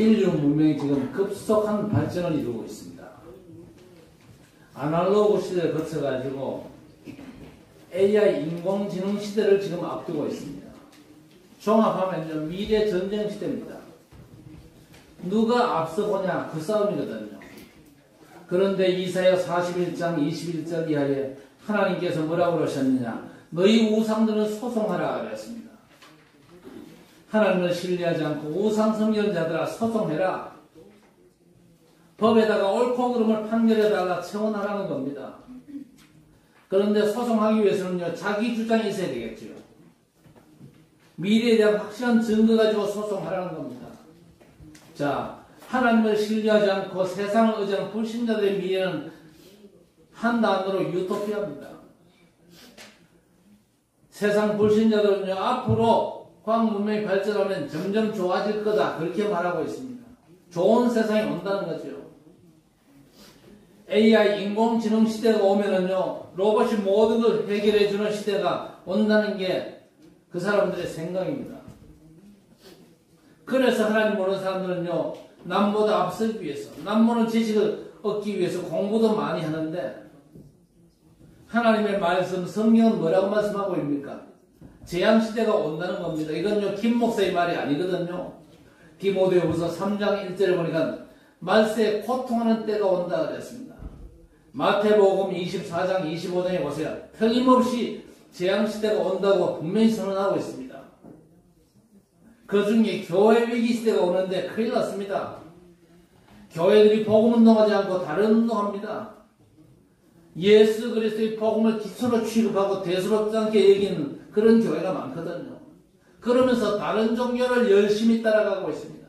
인류 문명이 지금 급속한 발전을 이루고 있습니다. 아날로그 시대를 거쳐가지고 AI 인공지능 시대를 지금 앞두고 있습니다. 종합하면요, 미래 전쟁 시대입니다. 누가 앞서 보냐 그 싸움이거든요. 그런데 이사야 41장 21절 이하에 하나님께서 뭐라고 그러셨느냐, 너희 우상들은 소송하라 그랬습니다. 하나님을 신뢰하지 않고 우상 섬기는 자들아 소송해라. 법에다가 옳고 그름을 판결해달라 청원하라는 겁니다. 그런데 소송하기 위해서는요, 자기 주장이 있어야 되겠죠. 미래에 대한 확실한 증거 가지고 소송하라는 겁니다. 자, 하나님을 신뢰하지 않고 세상을 의지하는 불신자들의 미래는 한 단어로 유토피아입니다. 세상 불신자들은요, 앞으로 과학 문명이 발전하면 점점 좋아질 거다, 그렇게 말하고 있습니다. 좋은 세상이 온다는 거죠. AI 인공지능 시대가 오면은요, 로봇이 모든 걸 해결해주는 시대가 온다는 게 그 사람들의 생각입니다. 그래서 하나님 모르는 사람들은요, 남보다 앞서기 위해서, 남모르는 지식을 얻기 위해서 공부도 많이 하는데, 하나님의 말씀, 성경은 뭐라고 말씀하고 있습니까? 재앙시대가 온다는 겁니다. 이건요, 김 목사의 말이 아니거든요. 디모데후서 3장 1절에 보니까 말세에 고통하는 때가 온다 그랬습니다. 마태복음 24장 25장에 보세요. 틀림없이 재앙시대가 온다고 분명히 선언하고 있습니다. 그 중에 교회 위기 시대가 오는데 큰일 났습니다. 교회들이 복음 운동하지 않고 다른 운동합니다. 예수 그리스도의 복음을 기초로 취급하고 대수롭지 않게 여기는 그런 교회가 많거든요. 그러면서 다른 종교를 열심히 따라가고 있습니다.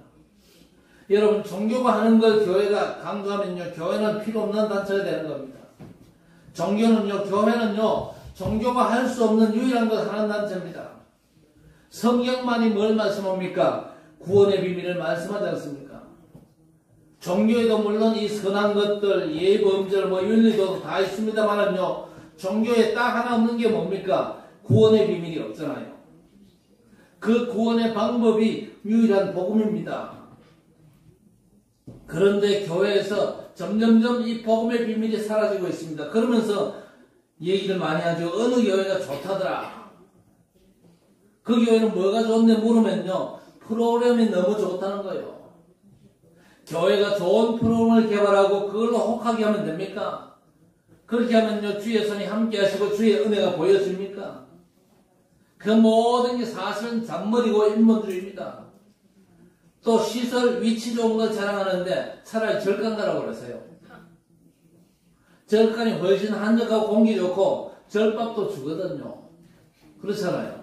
여러분, 종교가 하는 걸 교회가 강조하면요, 교회는 필요 없는 단체가 되는 겁니다. 종교는요, 교회는요, 종교가 할 수 없는 유일한 걸 하는 단체입니다. 성경만이 뭘 말씀합니까? 구원의 비밀을 말씀하지 않습니까? 종교에도 물론 이 선한 것들, 예범절, 윤리도 다 있습니다만은요, 종교에 딱 하나 없는 게 뭡니까? 구원의 비밀이 없잖아요. 그 구원의 방법이 유일한 복음입니다. 그런데 교회에서 점점점 이 복음의 비밀이 사라지고 있습니다. 그러면서 얘기를 많이 하죠. 어느 교회가 좋다더라. 그 교회는 뭐가 좋은데 물으면요, 프로그램이 너무 좋다는 거예요. 교회가 좋은 프로그램을 개발하고 그걸로 혹하게 하면 됩니까? 그렇게 하면요, 주의 손이 함께 하시고 주의 은혜가 보여집니까? 그 모든 게 사실은 잔머리고 인본주의입니다. 또 시설, 위치 좋은 걸 자랑하는데 차라리 절간 가라고 그러세요. 절간이 훨씬 한적하고 공기 좋고 절밥도 주거든요. 그렇잖아요.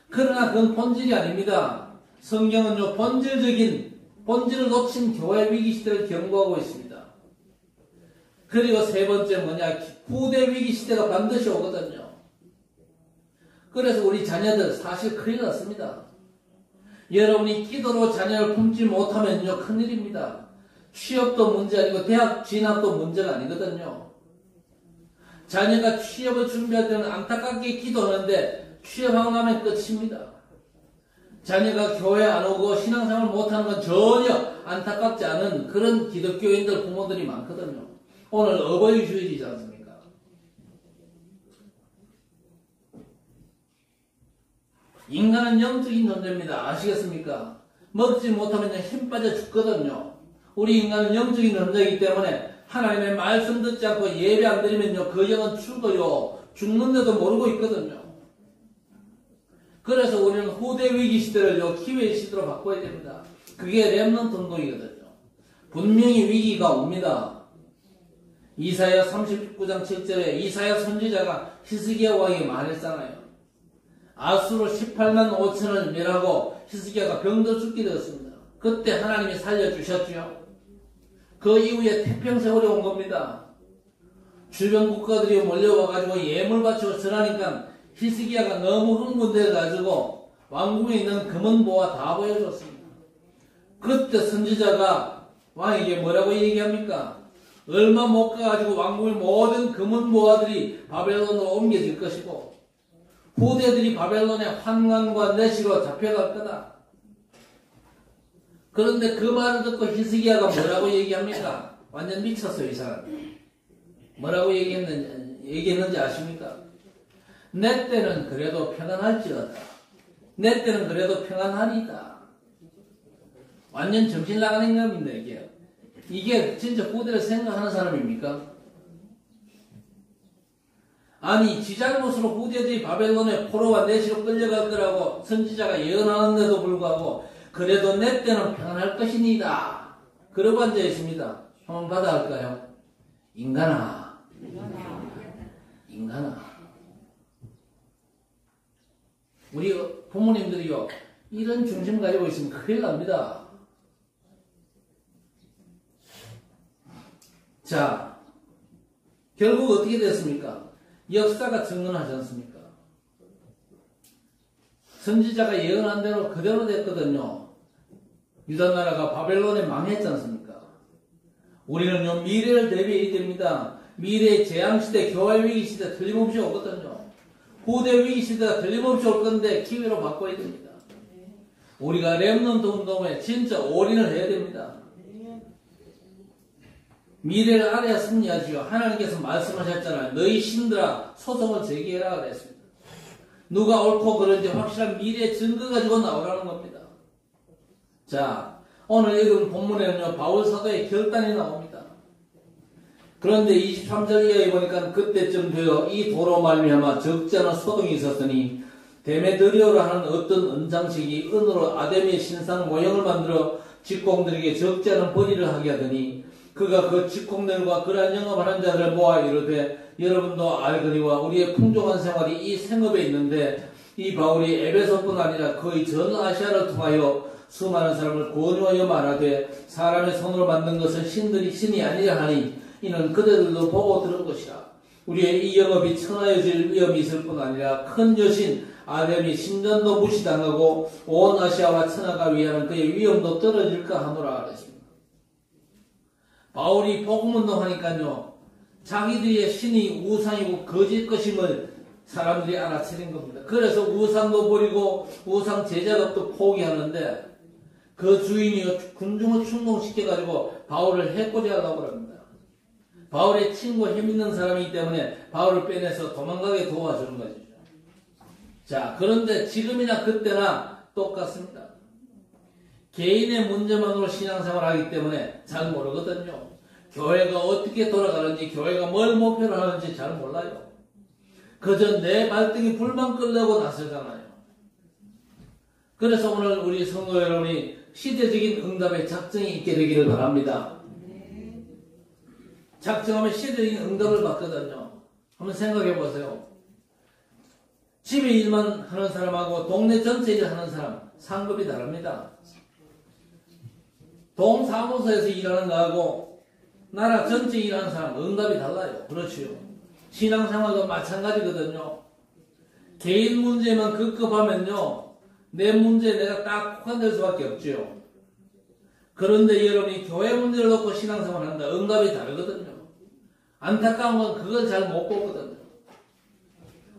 그러나 그건 본질이 아닙니다. 성경은요, 본질을 놓친 교회 위기 시대를 경고하고 있습니다. 그리고 세 번째 뭐냐, 후대 위기 시대가 반드시 오거든요. 그래서 우리 자녀들 사실 큰일 났습니다. 여러분이 기도로 자녀를 품지 못하면요, 큰일입니다. 취업도 문제 아니고 대학 진학도 문제가 아니거든요. 자녀가 취업을 준비할 때는 안타깝게 기도하는데 취업하고 나면 끝입니다. 자녀가 교회 안 오고 신앙생활 못하는 건 전혀 안타깝지 않은 그런 기독교인들 부모들이 많거든요. 오늘 어버이 주일이지 않습니까? 인간은 영적인 존재입니다. 아시겠습니까? 먹지 못하면 힘 빠져 죽거든요. 우리 인간은 영적인 존재이기 때문에 하나님의 말씀 듣지 않고 예배 안 드리면요, 그 영은 죽어요. 죽는데도 모르고 있거든요. 그래서 우리는 후대 위기 시대를 기회의 시대로 바꿔야 됩니다. 그게 렘넌트 운동이거든요. 분명히 위기가 옵니다. 이사야 39장 7절에 이사야 선지자가 히스기야 왕에게 말했잖아요. 아수로 18만 5천을 멸하고 히스기야가 병들어 죽게 되었습니다. 그때 하나님이 살려주셨죠. 그 이후에 태평세월이 온 겁니다. 주변 국가들이 몰려와가지고 예물 바치고 전하니까 히스기야가 너무 흥분돼가지고 왕궁에 있는 금은보화 다 보여줬습니다. 그때 선지자가 왕에게 뭐라고 얘기합니까? 얼마 못 가가지고 왕궁의 모든 금은보화들이 바벨론으로 옮겨질 것이고 후대들이 바벨론의 환관과 내시로 잡혀갈 거다. 그런데 그 말을 듣고 히스기야가 뭐라고 얘기합니까? 완전 미쳤어요, 이 사람. 뭐라고 얘기했는지 아십니까? 내 때는 그래도 평안할지어다. 내 때는 그래도 평안하리다. 완전 정신 나가는 인간입니다, 이게. 이게 진짜 후대를 생각하는 사람입니까? 아니, 지 잘못으로 후대들이 바벨론의 포로와 내시로 끌려갈 거라고 선지자가 예언하는데도 불구하고 그래도 내 때는 평안할 것이니다. 그러고 앉아 있습니다. 한번 받아갈까요? 인간아. 우리 부모님들이요, 이런 중심 가지고 있으면 큰일 납니다. 자, 결국 어떻게 됐습니까? 역사가 증언하지 않습니까? 선지자가 예언한 대로 그대로 됐거든요. 유다 나라가 바벨론에 망했지 않습니까? 우리는요, 미래를 대비해야 됩니다. 미래의 재앙시대, 교회 위기시대 틀림없이 오거든요. 후대 위기시대가 틀림없이 올 건데 기회로 바꿔야 됩니다. 우리가 렘넌트 운동에 진짜 올인을 해야 됩니다. 미래를 알아야 승리하지요. 하나님께서 말씀하셨잖아요. 너희 신들아 소송을 제기해라 그랬습니다. 누가 옳고 그른지 확실한 미래의 증거 가지고 나오라는 겁니다. 자, 오늘 읽은 본문에는요, 바울 사도의 결단이 나옵니다. 그런데 23절 이하에 보니까 그때쯤 되어 이 도로 말미암아 적지 않은 소동이 있었으니 데메드리오라 하는 어떤 은장식이 은으로 아데미의 신상 모형을 만들어 직공들에게 적지 않은 벌이를 하게 하더니 그가 그 직공들과 그러한 영업하는 자들을 모아 이르되 여러분도 알거니와 우리의 풍족한 생활이 이 생업에 있는데 이 바울이 에베소뿐 아니라 거의 전 아시아를 통하여 수많은 사람을 권유하여 말하되 사람의 손으로 만든 것은 신이 아니라 하니 이는 그대들도 보고 들은 것이라. 우리의 이 영업이 천하여질 위험이 있을 뿐 아니라 큰 여신 아뎀이 신전도 무시당하고 온 아시아와 천하가 위하는 그의 위험도 떨어질까 하노라 그랬습니다. 바울이 복음운동하니까요, 자기들의 신이 우상이고 거짓 것임을 사람들이 알아채는 겁니다. 그래서 우상도 버리고 우상 제작업도 포기하는데 그 주인이 군중을 충동시켜가지고 바울을 해코지 하려고 합니다. 바울의 친구 힘있는 사람이기 때문에 바울을 빼내서 도망가게 도와주는 거죠. 자, 그런데 지금이나 그때나 똑같습니다. 개인의 문제만으로 신앙생활을 하기 때문에 잘 모르거든요. 교회가 어떻게 돌아가는지, 교회가 뭘 목표로 하는지 잘 몰라요. 그저 내 발등에 불만 끌려고 나서잖아요. 그래서 오늘 우리 성도 여러분이 시대적인 응답에 작정이 있게 되기를 바랍니다. 작정하면 시대적인 응답을 받거든요. 한번 생각해 보세요. 집에 일만 하는 사람하고 동네 전체 일을 하는 사람, 상급이 다릅니다. 동사무소에서 일하는 거하고 나라 전체 일하는 사람 응답이 달라요. 그렇지요. 신앙생활도 마찬가지거든요. 개인 문제만 급급하면요, 내 문제에 내가 딱 국한될 수밖에 없지요. 그런데 여러분이 교회 문제를 놓고 신앙생활을 한다. 응답이 다르거든요. 안타까운 건 그걸 잘 못 보거든요.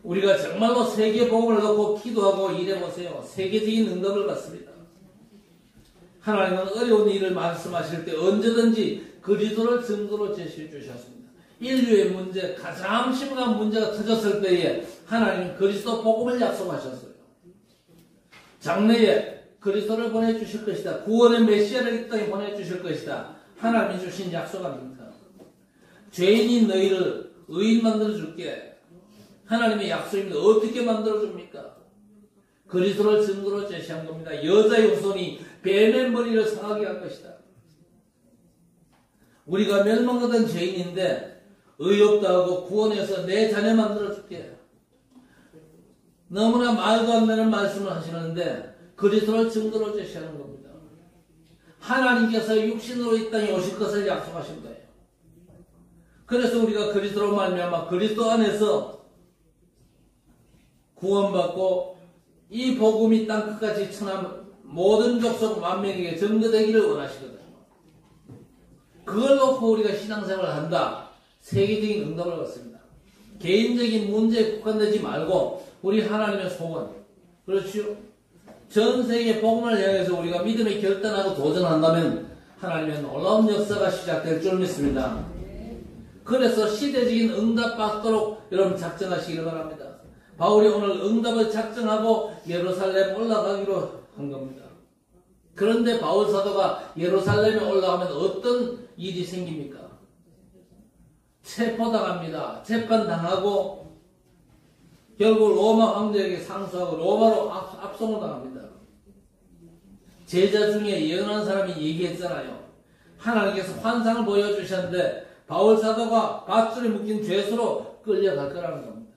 우리가 정말로 세계 복음을 놓고 기도하고 일해보세요. 세계적인 응답을 받습니다. 하나님은 어려운 일을 말씀하실 때 언제든지 그리스도를 증거로 제시해 주셨습니다. 인류의 문제, 가장 심각한 문제가 터졌을 때에 하나님은 그리스도 복음을 약속하셨어요. 장래에 그리스도를 보내주실 것이다. 구원의 메시아를 이 땅에 보내주실 것이다. 하나님이 주신 약속 아닙니까? 죄인인 너희를 의인 만들어줄게. 하나님의 약속입니다. 어떻게 만들어줍니까? 그리스도를 증거로 제시한 겁니다. 여자의 후손이 뱀의 머리를 상하게 할 것이다. 우리가 멸망하던 죄인인데 의롭다 하고 구원해서 내 자녀 만들어줄게. 너무나 말도 안 되는 말씀을 하시는데 그리스도를 증거로 제시하는 겁니다. 하나님께서 육신으로 이 땅에 오실 것을 약속하신 거예요. 그래서 우리가 그리스도로 말미암아 그리스도 안에서 구원받고 이 복음이 땅 끝까지 천한 모든 족속 만명에게 전거되기를 원하시거든요. 그걸 놓고 우리가 신앙생활을 한다. 세계적인 응답을 받습니다. 개인적인 문제에 국한되지 말고 우리 하나님의 소원, 그렇지요? 전 세계 복음을 향해서 우리가 믿음에 결단하고 도전한다면 하나님의 놀라운 역사가 시작될 줄 믿습니다. 그래서 시대적인 응답 받도록 여러분 작정하시기를 바랍니다. 바울이 오늘 응답을 작정하고 예루살렘 올라가기로 한 겁니다. 그런데 바울 사도가 예루살렘에 올라가면 어떤 일이 생깁니까? 체포당합니다. 재판당하고 결국 로마 황제에게 상소하고 로마로 압송을 당합니다. 제자 중에 예언한 사람이 얘기했잖아요. 하나님께서 환상을 보여주셨는데 바울 사도가 밧줄에 묶인 죄수로 끌려갈 거라는 겁니다.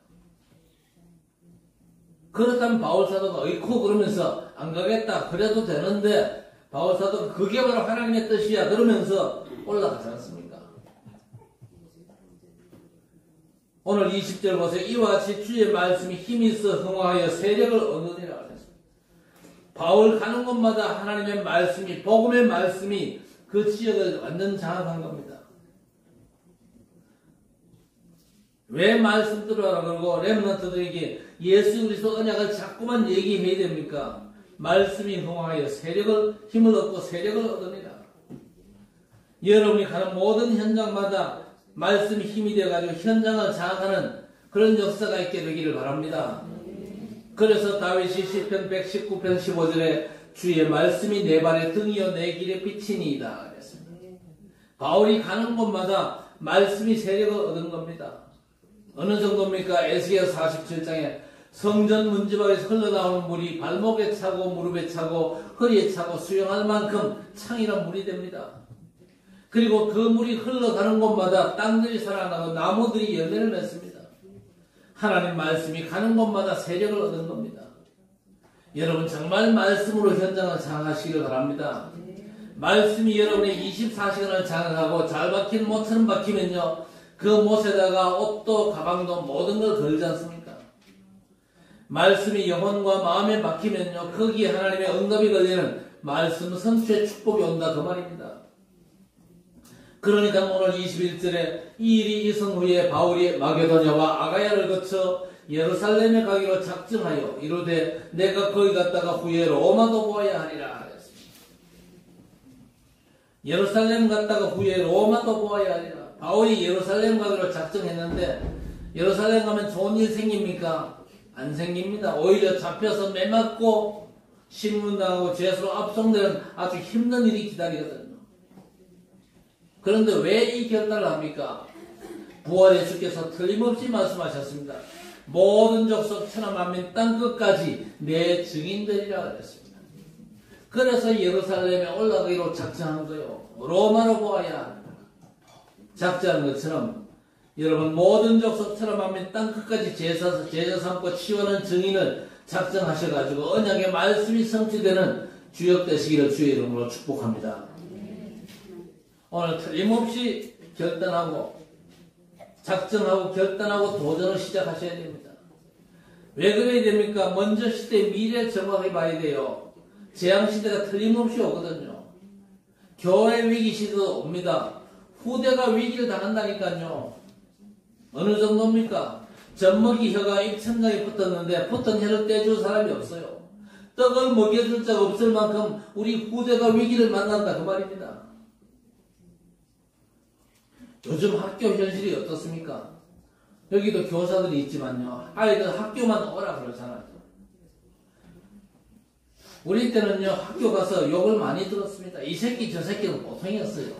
그렇다면 바울 사도가 어이쿠 그러면서 안 가겠다 그래도 되는데 바울 사도가 그게 바로 하나님의 뜻이야 그러면서 올라가지 않습니까? 오늘 20절 보세요. 이와 같이 주의 말씀이 힘이 있어 흥하여 세력을 얻으니라 그랬습니다. 바울 가는 곳마다 하나님의 말씀이 복음의 말씀이 그 지역을 완전 장악한 겁니다. 왜 말씀 들어라 그러고 렘넌트들에게 예수 그리스도 언약을 자꾸만 얘기해야 됩니까? 말씀이 흥하여 힘을 얻고 세력을 얻으니라. 여러분이 가는 모든 현장마다 말씀이 힘이 되어가지고 현장을 장악하는 그런 역사가 있게 되기를 바랍니다. 그래서 다윗이 시편 119편 15절에 주의 말씀이 내 발의 등이요 내 길의 빛이니이다 그랬습니다. 바울이 가는 곳마다 말씀이 세력을 얻은 겁니다. 어느 정도입니까? 에스겔 47장에 성전 문지방에서 흘러나오는 물이 발목에 차고 무릎에 차고 허리에 차고 수영할 만큼 창이란 물이 됩니다. 그리고 그 물이 흘러가는 곳마다 땅들이 살아나고 나무들이 열매를 맺습니다. 하나님 말씀이 가는 곳마다 세력을 얻은 겁니다. 여러분 정말 말씀으로 현장을 장악하시기를 바랍니다. 말씀이 여러분의 24시간을 장악하고 잘 박힌 못처럼 박히면요 그 못에다가 옷도 가방도 모든 걸 걸지 않습니까? 말씀이 영혼과 마음에 박히면요 거기에 하나님의 응답이 걸리는 말씀 성취의 축복이 온다 그 말입니다. 그러니까 오늘 21절에 이 일이 있은 후에 바울이 마게도냐와 아가야를 거쳐 예루살렘에 가기로 작정하여 이르되 내가 거기 갔다가 후에 로마도 보아야 하리라 하였습니다. 예루살렘 갔다가 후에 로마도 보아야 하리라. 바울이 예루살렘 가기로 작정했는데 예루살렘 가면 좋은 일 생깁니까? 안 생깁니다. 오히려 잡혀서 매맞고 신문당하고 죄수로 압송되는 아주 힘든 일이 기다리거든요. 그런데 왜 이 결단을 합니까? 부활의 주께서 틀림없이 말씀하셨습니다. 모든 족속 천하 만민 땅 끝까지 내 증인되리라 그랬습니다. 그래서 예루살렘에 올라가기로 작정한 거예요. 로마로 보아야 합니다. 작정한 것처럼 여러분 모든 족속 천하 만민 땅 끝까지 제자 삼고 치유하는 증인을 작정하셔가지고 언약의 말씀이 성취되는 주역 되시기를 주의 이름으로 축복합니다. 오늘 틀림없이 결단하고 작정하고 결단하고 도전을 시작하셔야 됩니다. 왜 그래야 됩니까? 먼저 시대의 미래를 정확하게 봐야 돼요. 재앙시대가 틀림없이 오거든요. 교회 위기 시대도 옵니다. 후대가 위기를 당한다니까요. 어느 정도입니까? 젖먹이 혀가 입천장에 붙었는데 붙은 혀를 떼줄 사람이 없어요. 떡을 먹여줄 자가 없을 만큼 우리 후대가 위기를 만난다 그 말입니다. 요즘 학교 현실이 어떻습니까? 여기도 교사들이 있지만요. 아이들 학교만 오라 그러잖아요. 우리 때는요. 학교 가서 욕을 많이 들었습니다. 이 새끼 저 새끼는 보통이었어요.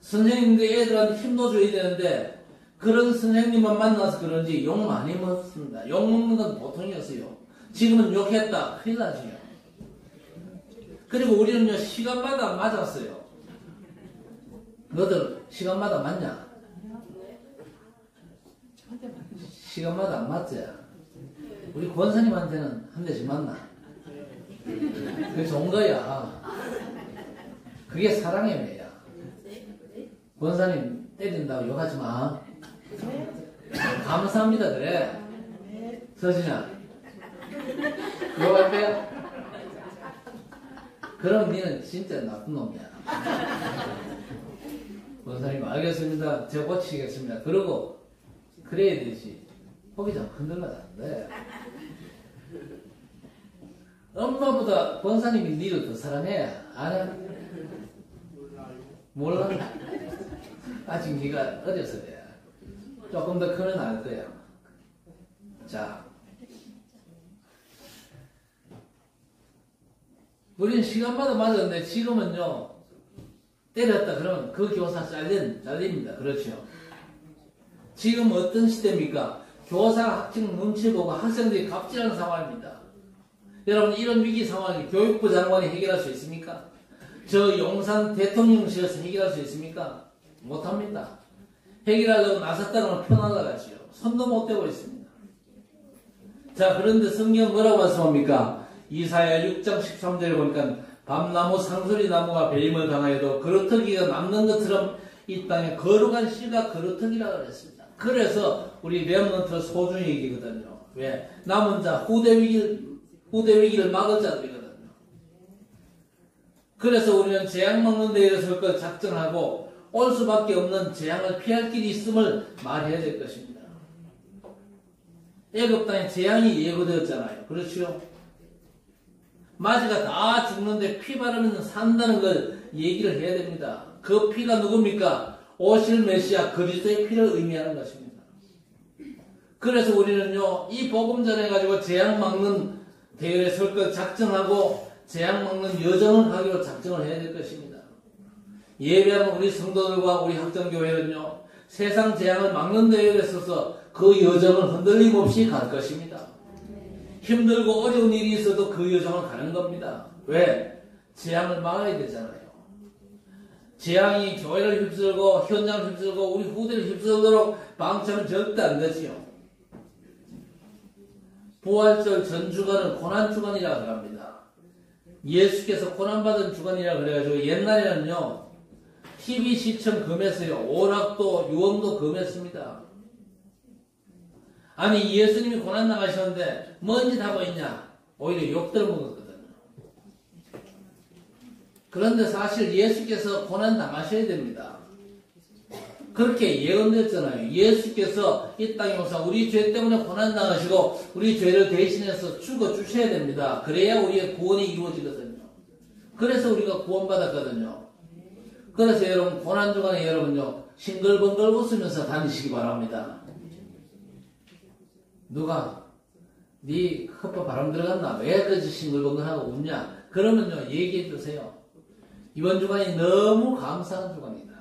선생님들 애들한테 힘도 줘야 되는데 그런 선생님만 만나서 그런지 욕 많이 먹었습니다. 욕 먹는 건 보통이었어요. 지금은 욕했다. 큰일 나지요. 그리고 우리는요. 시간마다 맞았어요. 너들 시간마다 맞냐? 시간마다 안 맞지? 우리 권사님한테는 한 대씩 맞나? 그게 좋은 거야. 그게 사랑의 매야. 권사님 때린다고 욕하지 마. 감사합니다 그래. 서진아 욕할 거야? 그럼 니는 진짜 나쁜 놈이야. 권사님 알겠습니다. 제가 고치겠습니다. 그러고 그래야 되지. 거기 좀 흔들면 안 돼. 엄마보다 권사님이 니를 더 사랑해? 아냐? 몰라? 아직 네가 어려서 그래. 조금 더 크면 알 거야. 자, 우리는 시간마다 맞았는데 지금은요, 때렸다 그러면 그 교사 잘립니다. 그렇죠? 지금 어떤 시대입니까? 교사가 학생 눈치 보고 학생들이 갑질하는 상황입니다. 여러분, 이런 위기 상황에 교육부 장관이 해결할 수 있습니까? 저 용산 대통령실에서 해결할 수 있습니까? 못합니다. 해결하려고 나섰다는 편하다가지요. 손도 못 대고 있습니다. 자, 그런데 성경 뭐라고 말씀합니까? 이사야 6장 13절에 보니까 밤나무 상소리 나무가 배임을 당하여도 그루터기가 남는 것처럼 이 땅에 거룩한 씨가 그루터기라고 그랬습니다. 그래서 우리 렘넌트를 소중히 얘기거든요. 왜? 남은 자 후대 위기를 막을 자들이거든요. 그래서 우리는 재앙 막는 데에 설 것 작정하고 올 수밖에 없는 재앙을 피할 길이 있음을 말해야 될 것입니다. 애굽 땅에 재앙이 예고되었잖아요. 그렇죠? 마지가 다 죽는데 피 바르면 산다는 걸 얘기를 해야 됩니다. 그 피가 누굽니까? 오실 메시아 그리스도의 피를 의미하는 것입니다. 그래서 우리는요, 이 복음 전해가지고 재앙 막는 대열에 설 것 작정하고 재앙 막는 여정을 가기로 작정을 해야 될 것입니다. 예배하는 우리 성도들과 우리 학정교회는요, 세상 재앙을 막는 대열에 서서 그 여정을 흔들림 없이 갈 것입니다. 힘들고 어려운 일이 있어도 그 여정을 가는 겁니다. 왜? 재앙을 막아야 되잖아요. 재앙이 교회를 휩쓸고 현장을 휩쓸고 우리 후대를 휩쓸도록 방치하면 절대 안 되지요. 부활절 전 주간은 고난주간이라고 합니다. 예수께서 고난받은 주간이라 그래가지고 옛날에는요, TV 시청 금했어요. 오락도 유흥도 금했습니다. 아니, 예수님이 고난 나가셨는데 뭔 짓 하고 있냐? 오히려 욕 들어먹었거든요. 그런데 사실 예수께서 고난 나가셔야 됩니다. 그렇게 예언됐잖아요. 예수께서 이 땅에 오셔서 우리 죄 때문에 고난 나가시고 우리 죄를 대신해서 죽어주셔야 됩니다. 그래야 우리의 구원이 이루어지거든요. 그래서 우리가 구원받았거든요. 그래서 여러분, 고난주간에 여러분요, 싱글벙글 웃으면서 다니시기 바랍니다. 누가 네 헛바 바람 들어갔나? 왜 그렇게 싱글벙글하고 웃냐? 그러면요, 얘기해 주세요. 이번 주간이 너무 감사한 주간이다.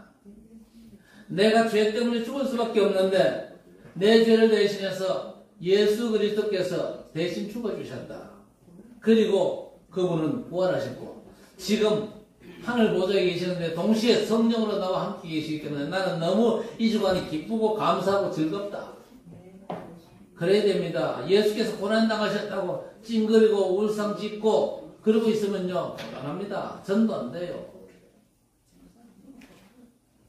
내가 죄 때문에 죽을 수밖에 없는데 내 죄를 대신해서 예수 그리스도께서 대신 죽어주셨다. 그리고 그분은 부활하셨고 지금 하늘 보좌에 계시는데 동시에 성령으로 나와 함께 계시기 때문에 나는 너무 이 주간이 기쁘고 감사하고 즐겁다. 그래야 됩니다. 예수께서 고난당하셨다고 찡그리고 울상 짓고 그러고 있으면요, 곤란합니다. 전도 안 돼요.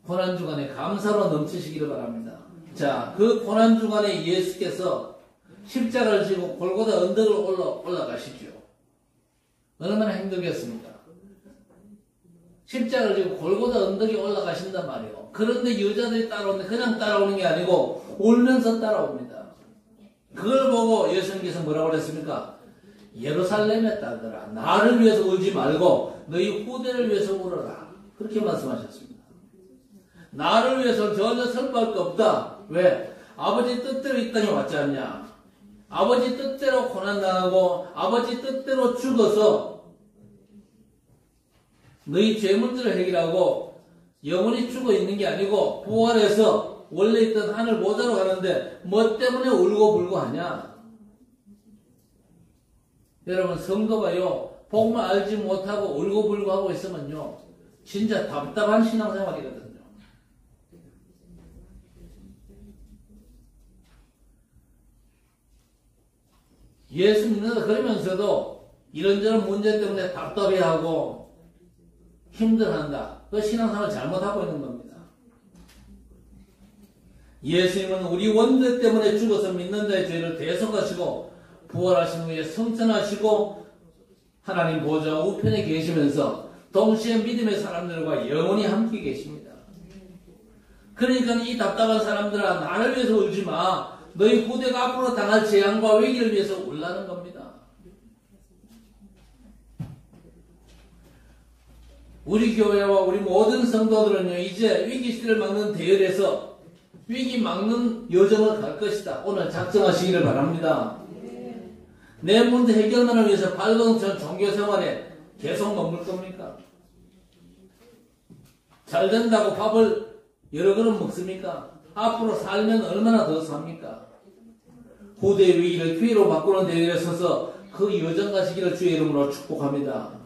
고난주간에 감사로 넘치시기를 바랍니다. 자, 그 고난주간에 예수께서 십자가를 지고 골고다 언덕을 올라가시죠. 얼마나 힘들겠습니까? 십자가를 지고 골고다 언덕에 올라가신단 말이에요. 그런데 여자들이 따라오는데 그냥 따라오는 게 아니고 울면서 따라옵니다. 그걸 보고 예수님께서 뭐라고 그랬습니까? 예루살렘의 딸들아, 나를 위해서 울지 말고 너희 후대를 위해서 울어라. 그렇게 말씀하셨습니다. 나를 위해서 전혀 슬퍼할 거 없다. 왜? 아버지 뜻대로 이 땅에 왔지 않냐? 아버지 뜻대로 고난당하고 아버지 뜻대로 죽어서 너희 죄 문제를 해결하고 영원히 죽어 있는 게 아니고 부활해서 원래 있던 하늘 보좌로 가는데 뭐 때문에 울고불고 하냐? 여러분, 성도가요, 복음을 알지 못하고 울고불고 하고 있으면요, 진짜 답답한 신앙생활이거든요. 예수 믿는다 그러면서도 이런저런 문제 때문에 답답해하고 힘들어한다. 그 신앙생활을 잘못하고 있는 겁니다. 예수님은 우리 원죄 때문에 죽어서 믿는 자의 죄를 대속하시고 부활하신 후에 성천하시고 하나님 보좌 우편에 계시면서 동시에 믿음의 사람들과 영원히 함께 계십니다. 그러니까 이 답답한 사람들아, 나를 위해서 울지 마. 너희 후대가 앞으로 당할 재앙과 위기를 위해서 울라는 겁니다. 우리 교회와 우리 모든 성도들은요, 이제 위기 시대를 막는 대열에서 위기 막는 여정을 갈 것이다. 오늘 작정하시기를 바랍니다. 내 문제 해결만을 위해서 발버둥처럼 종교 생활에 계속 머물 겁니까? 잘 된다고 밥을 여러 그릇 먹습니까? 앞으로 살면 얼마나 더 삽니까? 후대의 위기를 기회로 바꾸는 대열에 서서 그 여정 가시기를 주의 이름으로 축복합니다.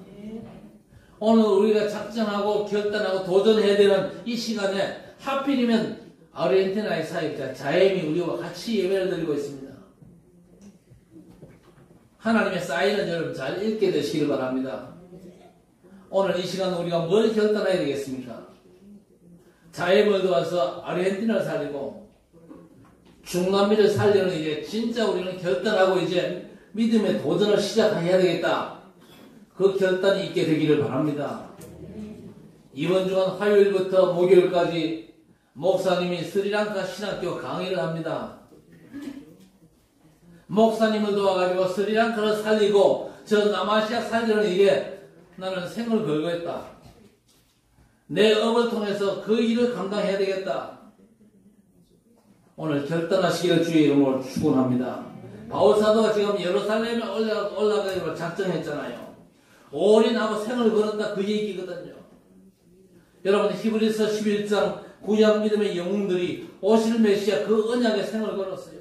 오늘 우리가 작정하고 결단하고 도전해야 되는 이 시간에 하필이면 아르헨티나의 사역자 자엠이 우리와 같이 예배를 드리고 있습니다. 하나님의 사인은 여러분 잘 읽게 되시기를 바랍니다. 오늘 이 시간 우리가 뭘 결단해야 되겠습니까? 자엠을 도와서 아르헨티나를 살리고 중남미를 살리는 이제 진짜 우리는 결단하고 이제 믿음의 도전을 시작해야 되겠다. 그 결단이 있게 되기를 바랍니다. 이번 주간 화요일부터 목요일까지 목사님이 스리랑카 신학교 강의를 합니다. 목사님을 도와가지고 스리랑카를 살리고 저 남아시아 살리는 일에 나는 생을 걸고 했다. 내 업을 통해서 그 일을 감당해야 되겠다. 오늘 결단하시기를 주의 이름으로 축원합니다. 바울사도가 지금 예루살렘에 올라가기로 작정했잖아요. 올인하고 생을 걸었다 그 얘기거든요. 여러분 히브리서 11장 구약 믿음의 영웅들이 오실 메시아 그 언약에 생을 걸었어요.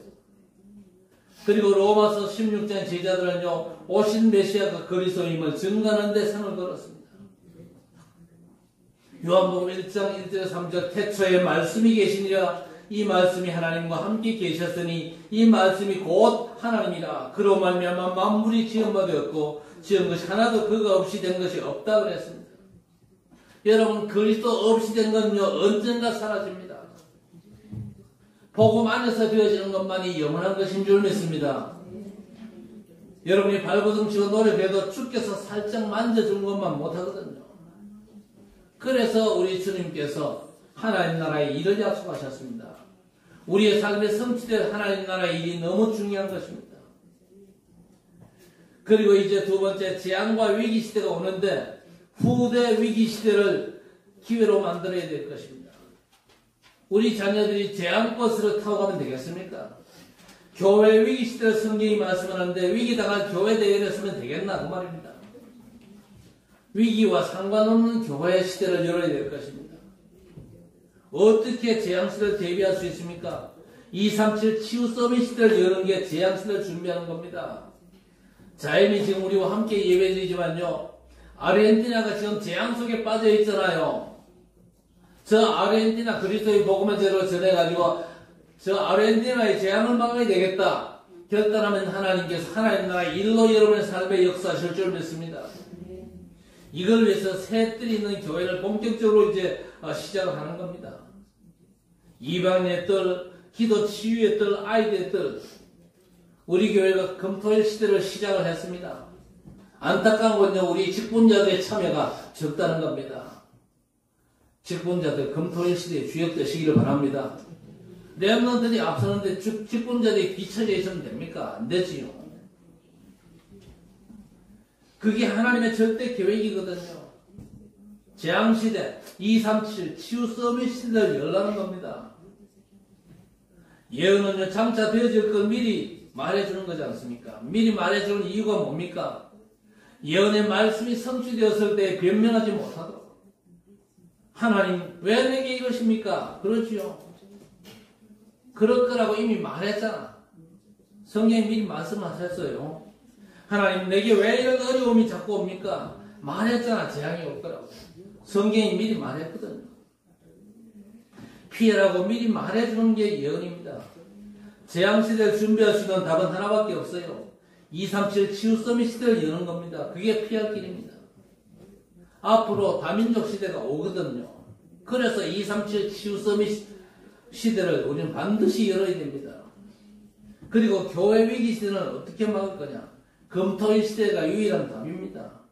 그리고 로마서 16장 제자들은요 오신 메시아가 그리스도임을 증거하는 데 생을 걸었습니다. 요한복음 1장 1절 3절 태초에 말씀이 계시니라 이 말씀이 하나님과 함께 계셨으니 이 말씀이 곧 하나님이라 그로 말미암아 만물이 지은 바 되었고 지은 것이 하나도 그가 없이 된 것이 없다 그랬습니다. 여러분 그리스도 없이 된 건요 언젠가 사라집니다. 복음 안에서 되어지는 것만이 영원한 것인 줄 믿습니다. 여러분이 발버둥 치고 노력해도 주께서 살짝 만져준 것만 못하거든요. 그래서 우리 주님께서 하나님 나라의 일을 약속하셨습니다. 우리의 삶에 성취될 하나님 나라의 일이 너무 중요한 것입니다. 그리고 이제 두 번째 재앙과 위기 시대가 오는데 후대 위기 시대를 기회로 만들어야 될 것입니다. 우리 자녀들이 재앙버스를 타고 가면 되겠습니까? 교회 위기 시대를 성경이 말씀하는데 위기 당할 교회 대회를 쓰면 되겠나 그 말입니다. 위기와 상관없는 교회 시대를 열어야 될 것입니다. 어떻게 재앙 시대를 대비할 수 있습니까? 237 치유 서밋 시대를 여는 게 재앙 시대를 준비하는 겁니다. 자연이 지금 우리와 함께 예배드리지만요. 아르헨티나가 지금 재앙 속에 빠져 있잖아요. 저 아르헨티나 그리스도의 복음을 제대로 전해가지고 저 아르헨티나의 재앙을 막아야 되겠다. 결단하면 하나님께서 하나님 나라 일로 여러분의 삶에 역사하실 줄 믿습니다. 이걸 위해서 새 뜰이 있는 교회를 본격적으로 이제 시작을 하는 겁니다. 이방인의 뜰, 기도 치유의 뜰, 아이들의 뜰. 우리 교회가 금토일 시대를 시작을 했습니다. 안타까운 건요, 우리 직분자들의 참여가 적다는 겁니다. 직분자들 금토일 시대에 주역되시기를 바랍니다. 렘넌트들이 앞서는데 직분자들이 뒤처져 있으면 됩니까? 안 되지요. 그게 하나님의 절대 계획이거든요. 재앙시대, 237 치유 서밋 시대를 열라는 겁니다. 예언은요, 장차 되어질 걸 미리 말해주는 거지 않습니까? 미리 말해주는 이유가 뭡니까? 예언의 말씀이 성취되었을 때 변명하지 못하도록. 하나님, 왜 내게 이것입니까? 그렇지요. 그럴 거라고 이미 말했잖아. 성경이 미리 말씀하셨어요. 하나님, 내게 왜 이런 어려움이 자꾸 옵니까? 말했잖아, 재앙이 올 거라고. 성경이 미리 말했거든요. 피해라고 미리 말해주는 게 예언입니다. 재앙시대를 준비할 수 있는 답은 하나밖에 없어요. 237 치유 서밋 시대를 여는 겁니다. 그게 피할 길입니다. 앞으로 다민족 시대가 오거든요. 그래서 237 치유 서밋 시대를 우리는 반드시 열어야 됩니다. 그리고 교회 위기 시대는 어떻게 막을 거냐? 금토일 시대가 유일한 답입니다.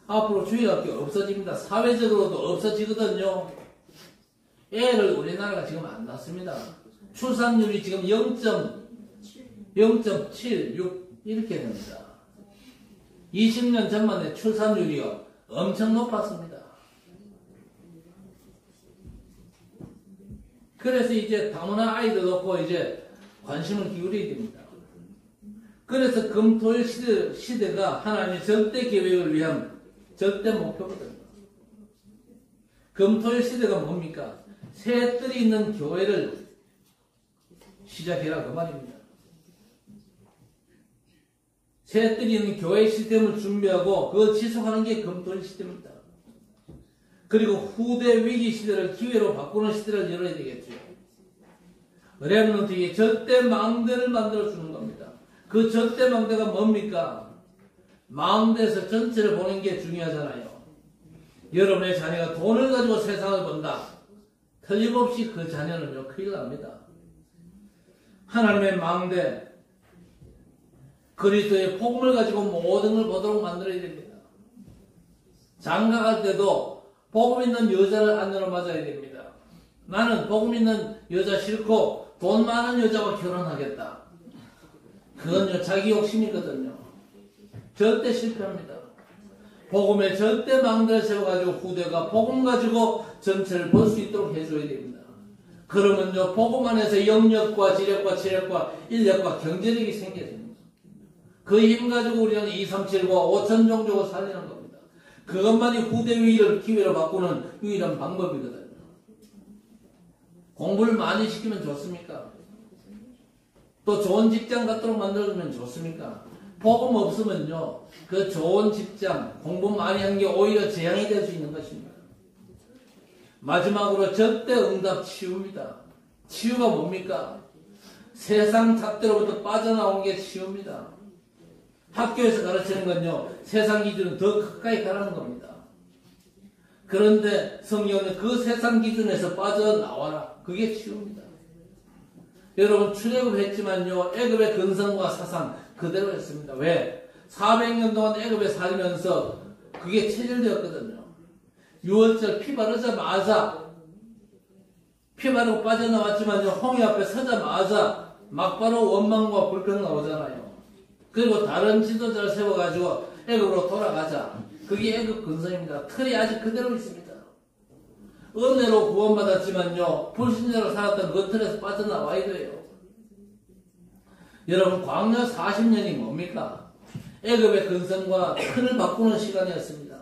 앞으로 주일학교 없어집니다. 사회적으로도 없어지거든요. 애를 우리나라가 지금 안 낳습니다. 출산율이 지금 0.76 이렇게 됩니다. 20년 전만 해 출산율이요 엄청 높았습니다. 그래서 이제 다문화 아이들 놓고 이제 관심을 기울여야 됩니다. 그래서 금토일 시대가 하나님의 절대 계획을 위한 절대 목표거든요. 금토일 시대가 뭡니까? 새 뜰이 있는 교회를 시작해라 그 말입니다. 새 뜰이 있는 교회 시스템을 준비하고 그걸 지속하는 게 금토일 시대입니다. 그리고 후대 위기 시대를 기회로 바꾸는 시대를 열어야 되겠죠. 렘넌트에게 절대 망대를 만들어주는 겁니다. 그 절대 망대가 뭡니까? 망대에서 전체를 보는 게 중요하잖아요. 여러분의 자녀가 돈을 가지고 세상을 본다. 틀림없이 그 자녀는요, 큰일 납니다. 하나님의 망대, 그리스도의 복음을 가지고 모든 걸 보도록 만들어야 됩니다. 장가갈 때도 복음 있는 여자를 안으로 맞아야 됩니다. 나는 복음 있는 여자 싫고 돈 많은 여자와 결혼하겠다. 그건요, 자기 욕심이거든요. 절대 실패합니다. 복음에 절대 망대를 세워가지고 후대가 복음 가지고 전체를 볼 수 있도록 해줘야 됩니다. 그러면요, 복음 안에서 영역과 지력과 체력과 인력과 경제력이 생겨야 됩니다. 그 힘 가지고 우리는 237과 5천 종족을 살리는 겁니다. 그것만이 후대 위기를 기회로 바꾸는 유일한 방법이거든요. 공부를 많이 시키면 좋습니까? 또 좋은 직장 갖도록 만들어주면 좋습니까? 복음 없으면요, 그 좋은 직장, 공부 많이 한 게 오히려 재앙이 될 수 있는 것입니다. 마지막으로 절대 응답 치유입니다. 치유가 뭡니까? 세상 잣대로부터 빠져나오는 게 치유입니다. 학교에서 가르치는 건요, 세상 기준은 더 가까이 가라는 겁니다. 그런데 성경은 그 세상 기준에서 빠져나와라. 그게 치유입니다. 여러분, 출애굽 했지만요, 애굽의 근성과 사상 그대로 했습니다. 왜? 400년 동안 애굽에 살면서 그게 체질되었거든요. 6월절 피 바르자마자, 피 바르고 빠져나왔지만요, 홍해 앞에 서자마자 막바로 원망과 불평 나오잖아요. 그리고 다른 지도자를 세워가지고 애굽으로 돌아가자. 그게 애굽 근성입니다. 틀이 아직 그대로 있습니다. 은혜로 구원받았지만요, 불신자로 살았던 그 틀에서 빠져나와야 돼요. 여러분, 광야 40년이 뭡니까? 애굽의 근성과 틀을 바꾸는 시간이었습니다.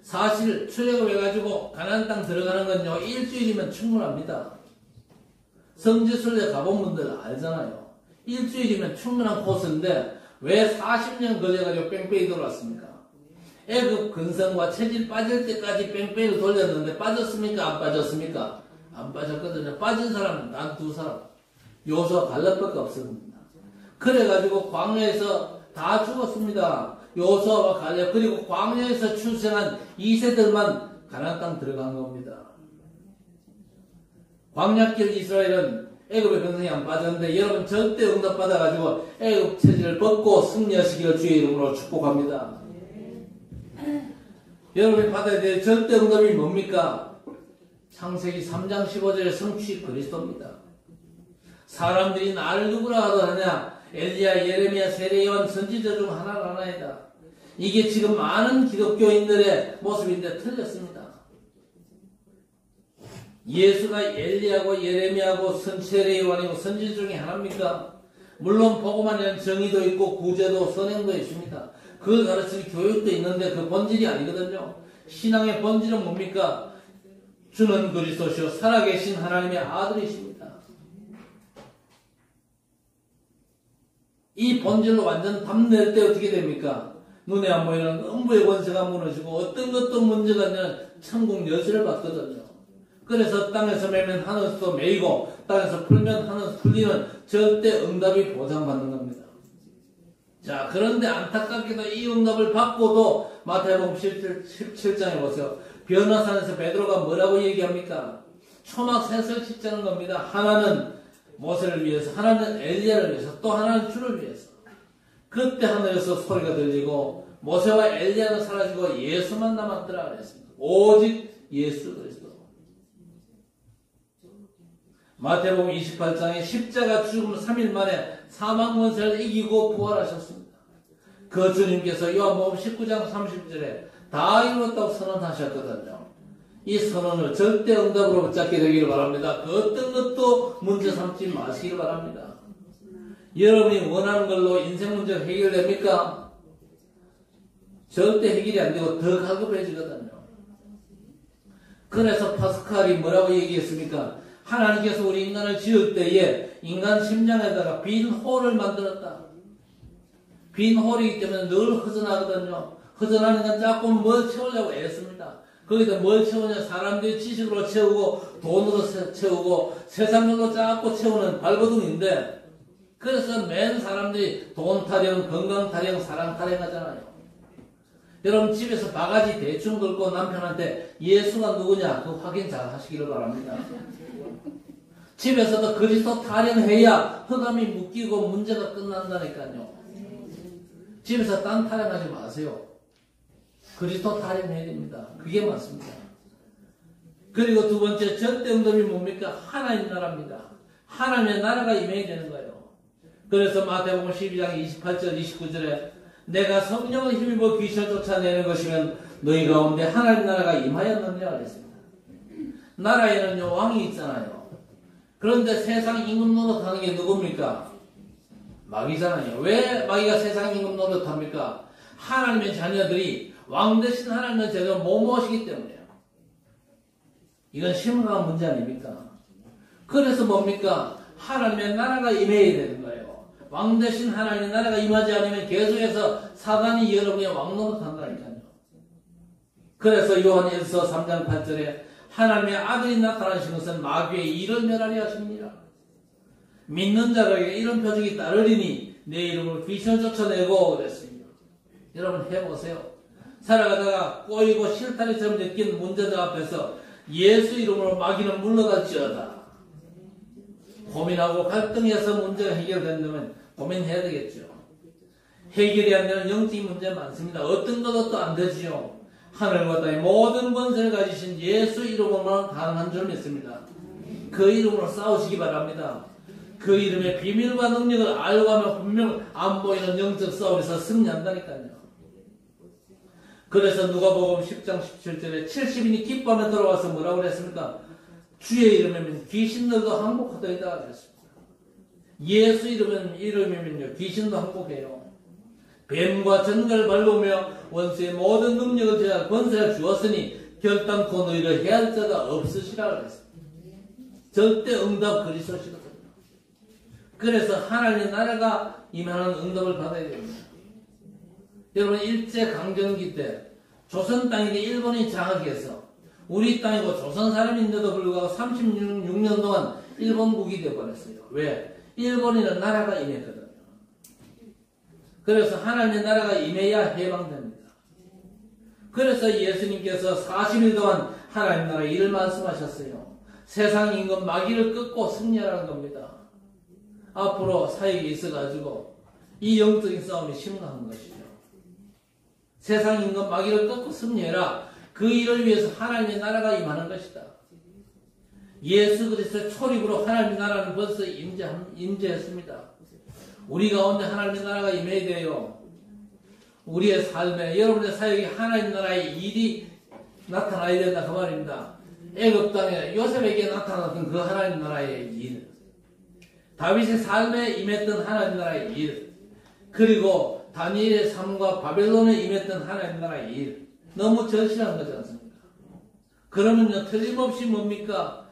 사실 출애굽해가지고 가나안 땅 들어가는 건요, 일주일이면 충분합니다. 성지순례 가본 분들 알잖아요. 일주일이면 충분한 코스인데 왜 40년 걸려가지고 뺑뺑이 돌았습니까? 애굽 근성과 체질 빠질 때까지 뺑뺑이를 돌렸는데 빠졌습니까? 안 빠졌습니까? 안 빠졌거든요. 빠진 사람은 단 두 사람. 요수와 갈렙밖에 없습니다. 그래가지고 광야에서 다 죽었습니다. 요수아와 갈렙, 그리고 광야에서 출생한 2세들만 가나안 땅 들어간 겁니다. 광야길 이스라엘은 애굽의 근성이 안 빠졌는데 여러분 절대 응답 받아가지고 애굽 체질을 벗고 승리하시기를 주의 이름으로 축복합니다. 여러분이 받아야 될 절대 응답이 뭡니까? 창세기 3장 15절의 성취 그리스도입니다. 사람들이 나를 누구라 하더냐? 엘리야, 예레미야, 세례요한 선지자 중 하나가 하나이다. 이게 지금 많은 기독교인들의 모습인데 틀렸습니다. 예수가 엘리야고 예레미야고 세례요한이고 선지자 중에 하나입니까? 물론 복음 안에는 정의도 있고 구제도 선행도 있습니다. 그걸 가르치는 교육도 있는데 그 본질이 아니거든요. 신앙의 본질은 뭡니까? 주는 그리스도시요 살아계신 하나님의 아들이십니다. 이 본질로 완전 담낼 때 어떻게 됩니까? 눈에 안 보이는 음부의 권세가 무너지고 어떤 것도 문제가 아니라 천국 여지를 받거든요. 그래서 땅에서 매면 하늘에서 매이고 땅에서 풀면 하늘에서 풀리는 절대 응답이 보장받는 겁니다. 자, 그런데 안타깝게도 이 응답을 받고도 마태복음 17장에 보세요. 변화산에서 베드로가 뭐라고 얘기합니까? 초막셋을 짓자는 겁니다. 하나는 모세를 위해서, 하나는 엘리야를 위해서, 또 하나는 주를 위해서. 그때 하늘에서 소리가 들리고 모세와 엘리야는 사라지고 예수만 남았더라 그랬습니다. 오직 예수 그리스도. 마태복음 28장에 십자가 죽음 3일 만에 사망 권세를 이기고 부활하셨습니다. 그 주님께서 요한복음 19장 30절에 다 이루었다고 선언하셨거든요. 이 선언을 절대 응답으로 붙잡게 되기를 바랍니다. 그 어떤 것도 문제 삼지 마시기를 바랍니다. 여러분이 원하는 걸로 인생 문제가 해결됩니까? 절대 해결이 안 되고 더 갈급해지거든요. 그래서 파스칼이 뭐라고 얘기했습니까? 하나님께서 우리 인간을 지을 때에 인간 심장에다가 빈 홀을 만들었다. 빈 홀이기 때문에 늘 허전하거든요. 허전한 인간 자꾸 뭘 채우려고 애씁니다. 거기다 뭘 채우냐? 사람들이 지식으로 채우고 돈으로 채우고 세상으로 자꾸 채우는 발버둥인데, 그래서 맨 사람들이 돈 타령, 건강 타령, 사랑 타령 하잖아요. 여러분 집에서 바가지 대충 걸고 남편한테 예수가 누구냐? 그 확인 잘 하시기를 바랍니다. 집에서도 그리스도 타령해야 흑암이 묶이고 문제가 끝난다니까요. 집에서 딴 타령하지 마세요. 그리스도 타령해야 됩니다. 그게 맞습니다. 그리고 두 번째 절대 응답이 뭡니까? 하나님 나라입니다. 하나님의 나라가 임해야 되는 거예요. 그래서 마태복음 12장 28절 29절에 내가 성령을 힘입어 귀신을 쫓아내는 것이면 너희 가운데 하나님 나라가 임하였느냐 그랬습니다. 나라에는요 왕이 있잖아요. 그런데 세상 임금 노릇하는 게 누굽니까? 마귀잖아요. 왜 마귀가 세상 임금 노릇합니까? 하나님의 자녀들이 왕 대신 하나님의 제대로 못 모시기 때문이에요. 이건 심각한 문제 아닙니까? 그래서 뭡니까? 하나님의 나라가 임해야 되는 거예요. 왕 대신 하나님의 나라가 임하지 않으면 계속해서 사단이 여러분의 왕 노릇한다니까요. 그래서 요한일서 3장 8절에 하나님의 아들이 나타나신 것은 마귀의 일을 멸하려 하십니다. 믿는 자에게 이런 표적이 따르리니 내 이름으로 귀신을 쫓아내고 그랬습니다. 여러분 해보세요. 살아가다가 꼬이고 실타리처럼 느낀 문제들 앞에서 예수 이름으로 마귀는 물러갈지어다. 고민하고 갈등해서 문제가 해결된다면 고민해야 되겠죠. 해결이 안 되는 영적인 문제 많습니다. 어떤 것도 안 되지요. 하늘과 땅의 모든 권세를 가지신 예수 이름으로만 가능한 줄 믿습니다. 그 이름으로 싸우시기 바랍니다. 그 이름의 비밀과 능력을 알고 하면 분명 안 보이는 영적 싸움에서 승리한다니까요. 그래서 누가복음 10장 17절에 70인이 기뻐하며 돌아와서 뭐라고 그랬습니까? 주의 이름이면 귀신들도 항복하더이다 그랬습니다. 예수 이름이면요 귀신도 항복해요. 뱀과 전갈을 밟으며 원수의 모든 능력을 제할 권세를 주었으니 결단코 너희를 해할 자가 없으시라 그랬습니다. 절대 응답 그리스도시거든요. 그래서 하나님의 나라가 임하는 응답을 받아야 됩니다. 여러분 일제강점기 때 조선 땅인데 일본이 장악해서 우리 땅이고 조선 사람인데도 불구하고 36년 동안 일본국이 되어버렸어요. 왜? 일본인은 나라가 임했거든요. 그래서 하나님의 나라가 임해야 해방됩니다. 그래서 예수님께서 40일 동안 하나님 나라의 일을 말씀하셨어요. 세상 임금 마귀를 꺾고 승리하라는 겁니다. 앞으로 사역이 있어가지고 이 영적인 싸움이 심각한 것이죠. 세상 임금 마귀를 꺾고 승리해라. 그 일을 위해서 하나님의 나라가 임하는 것이다. 예수 그리스도의 초립으로 하나님의 나라는 벌써 임재했습니다. 우리 가운데 하나님의 나라가 임해야 돼요. 우리의 삶에 여러분의 사역이 하나님 나라의 일이 나타나야 된다 그 말입니다. 애굽 땅에 요셉에게 나타났던 그 하나님 나라의 일, 다윗의 삶에 임했던 하나님 나라의 일, 그리고 다니엘의 삶과 바벨론에 임했던 하나님 나라의 일, 너무 절실한 거지 않습니까? 그러면요 틀림없이 뭡니까?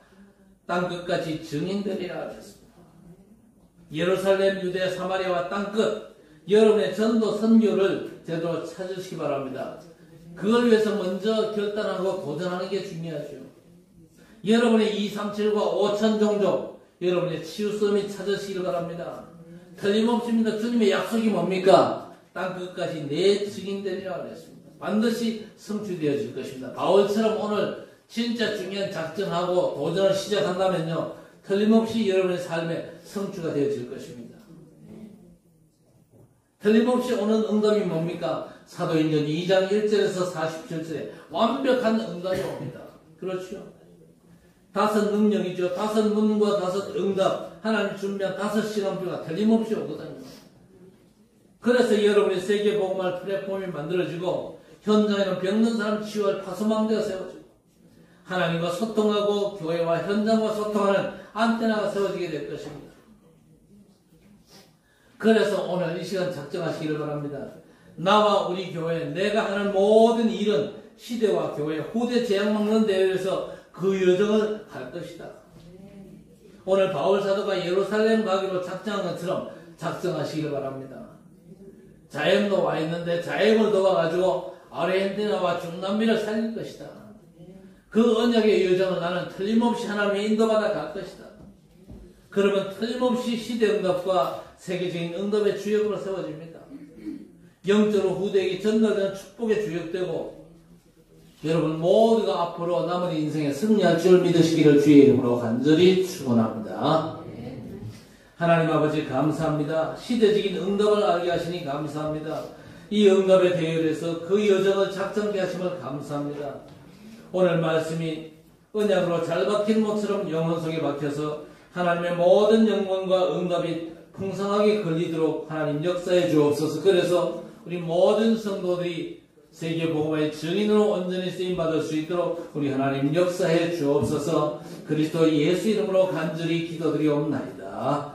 땅끝까지 증인되리라 그랬습니다. 예루살렘, 유대, 사마리아와 땅끝 여러분의 전도 선교를 제대로 찾으시기 바랍니다. 그걸 위해서 먼저 결단하고 도전하는 게 중요하죠. 여러분의 237과 5천 종족 여러분의 치유성이 찾으시기 바랍니다. 틀림없습니다. 주님의 약속이 뭡니까? 땅끝까지 내 증인되리라 그랬습니다. 반드시 성취되어질 것입니다. 바울처럼 오늘 진짜 중요한 작정하고 도전을 시작한다면요 틀림없이 여러분의 삶에 성취가 되어질 것입니다. 틀림없이 오는 응답이 뭡니까? 사도행전 2장 1절에서 47절에 완벽한 응답이 옵니다. 그렇죠? 5 능력이죠. 5 문과 5 응답, 하나님 준비한 5시간표가 틀림없이 오거든요. 그래서 여러분의 세계복음화 플랫폼이 만들어지고 현장에는 병든 사람 치유할 파수망대가 세워지고 하나님과 소통하고 교회와 현장과 소통하는 안테나가 세워지게 될 것입니다. 그래서 오늘 이 시간 작정하시기를 바랍니다. 나와 우리 교회, 내가 하는 모든 일은 시대와 교회, 후대 재앙막는 대회에서 그 여정을 갈 것이다. 오늘 바울 사도가 예루살렘 가기로 작정한 것처럼 작정하시기를 바랍니다. 자영도 와 있는데 자영을 도와가지고 아르헨티나와 중남미를 살릴 것이다. 그 언약의 여정을 나는 틀림없이 하나님의 인도받아 갈 것이다. 그러면 틀림없이 시대응답과 세계적인 응답의 주역으로 세워집니다. 영적으로 후대에게 전달되는 축복의 주역되고 여러분 모두가 앞으로 남은 인생에 승리할 줄 믿으시기를 주의 이름으로 간절히 축원합니다. 하나님 아버지 감사합니다. 시대적인 응답을 알게 하시니 감사합니다. 이 응답의 대열에서 그 여정을 작정케 하심을 감사합니다. 오늘 말씀이 언약으로 잘 박힌 못처럼 영혼 속에 박혀서 하나님의 모든 영광과 응답이 풍성하게 걸리도록 하나님 역사해 주옵소서. 그래서 우리 모든 성도들이 세계복음의 증인으로 온전히 쓰임받을 수 있도록 우리 하나님 역사해 주옵소서. 그리스도 예수 이름으로 간절히 기도드리옵나이다.